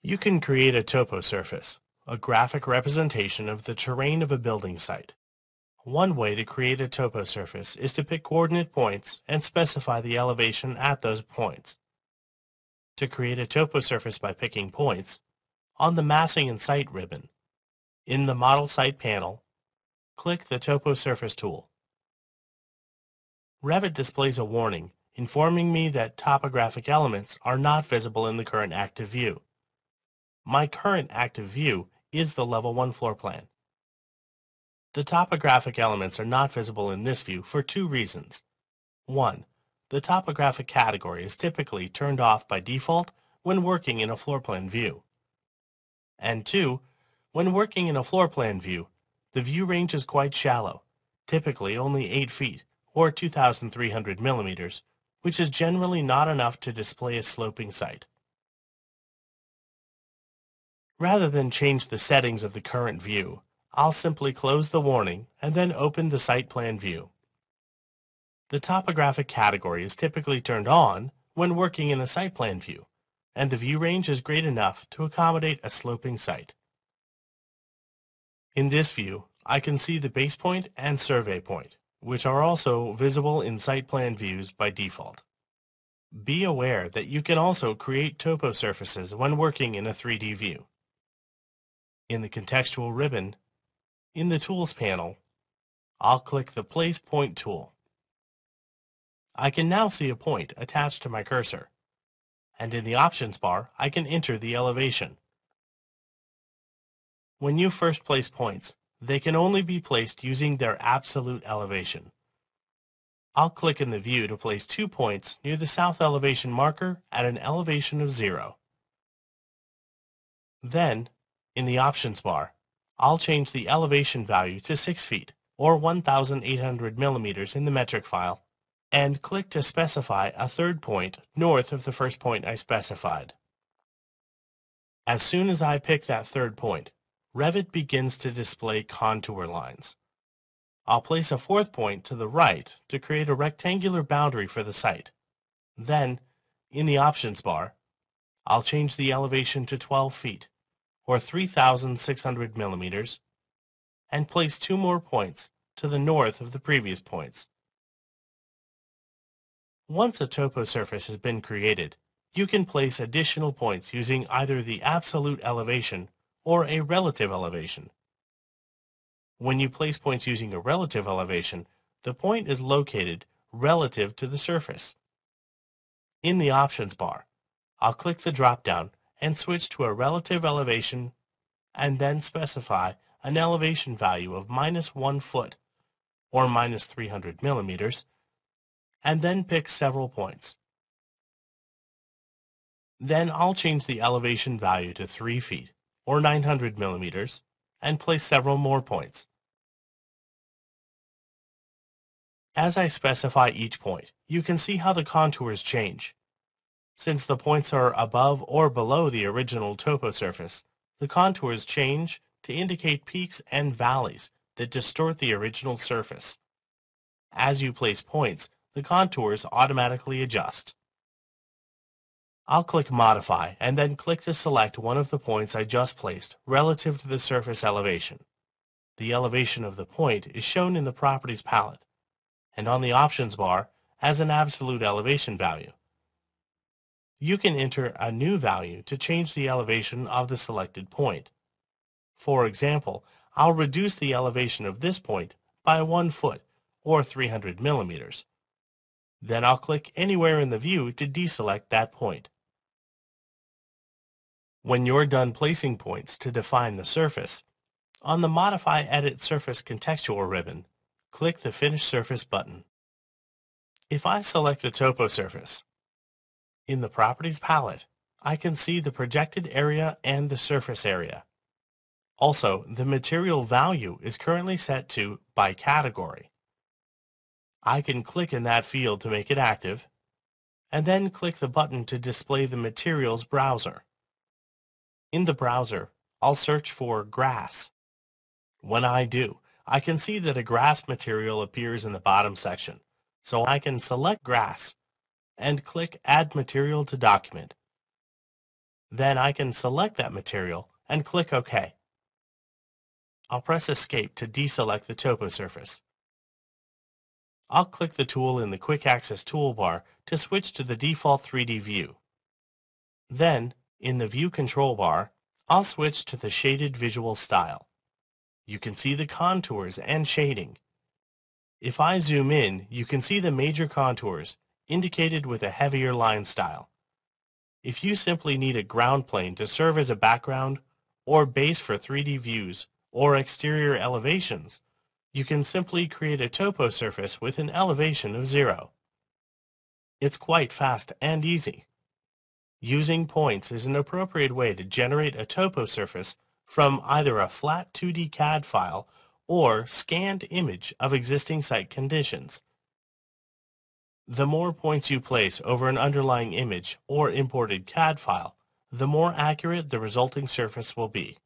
You can create a toposurface, a graphic representation of the terrain of a building site. One way to create a toposurface is to pick coordinate points and specify the elevation at those points. To create a toposurface by picking points, on the Massing and Site ribbon, in the Model Site panel, click the Toposurface tool. Revit displays a warning informing me that topographic elements are not visible in the current active view. My current active view is the Level 1 floor plan. The topographic elements are not visible in this view for two reasons. 1. The topographic category is typically turned off by default when working in a floor plan view. And 2. When working in a floor plan view, the view range is quite shallow, typically only 8 feet or 2,300 millimeters, which is generally not enough to display a sloping site. Rather than change the settings of the current view, I'll simply close the warning and then open the site plan view. The topographic category is typically turned on when working in a site plan view, and the view range is great enough to accommodate a sloping site. In this view, I can see the base point and survey point, which are also visible in site plan views by default. Be aware that you can also create topo surfaces when working in a 3D view. In the Contextual ribbon, in the Tools panel, I'll click the Place Point tool. I can now see a point attached to my cursor, and in the Options bar, I can enter the elevation. When you first place points, they can only be placed using their absolute elevation. I'll click in the view to place 2 points near the south elevation marker at an elevation of 0. Then, in the Options bar, I'll change the elevation value to 6 feet, or 1,800 millimeters in the metric file, and click to specify a third point north of the first point I specified. As soon as I pick that third point, Revit begins to display contour lines. I'll place a fourth point to the right to create a rectangular boundary for the site. Then, in the Options bar, I'll change the elevation to 12 feet, or 3,600 millimeters, and place 2 more points to the north of the previous points. Once a topo surface has been created, you can place additional points using either the absolute elevation or a relative elevation. When you place points using a relative elevation, the point is located relative to the surface. In the Options bar, I'll click the drop-down and switch to a relative elevation and then specify an elevation value of -1 foot or -300 millimeters, and then pick several points. Then I'll change the elevation value to 3 feet or 900 millimeters and place several more points. As I specify each point, you can see how the contours change. Since the points are above or below the original topo surface, the contours change to indicate peaks and valleys that distort the original surface. As you place points, the contours automatically adjust. I'll click Modify and then click to select one of the points I just placed relative to the surface elevation. The elevation of the point is shown in the Properties palette and on the Options bar as an absolute elevation value. You can enter a new value to change the elevation of the selected point. For example, I'll reduce the elevation of this point by 1 foot or 300 millimeters. Then I'll click anywhere in the view to deselect that point. When you're done placing points to define the surface, on the Modify Edit Surface Contextual ribbon, click the Finish Surface button. If I select the topo surface, in the Properties palette, I can see the projected area and the surface area. Also, the material value is currently set to by category. I can click in that field to make it active, and then click the button to display the materials browser. In the browser, I'll search for grass. When I do, I can see that a grass material appears in the bottom section, so I can select grass and click Add Material to Document. Then I can select that material and click OK. I'll press Escape to deselect the topo surface. I'll click the tool in the Quick Access toolbar to switch to the default 3D view. Then, in the View control bar, I'll switch to the Shaded Visual Style. You can see the contours and shading. If I zoom in, you can see the major contours, indicated with a heavier line style. If you simply need a ground plane to serve as a background, or base for 3D views, or exterior elevations, you can simply create a topo surface with an elevation of 0. It's quite fast and easy. Using points is an appropriate way to generate a topo surface from either a flat 2D CAD file or scanned image of existing site conditions. The more points you place over an underlying image or imported CAD file, the more accurate the resulting surface will be.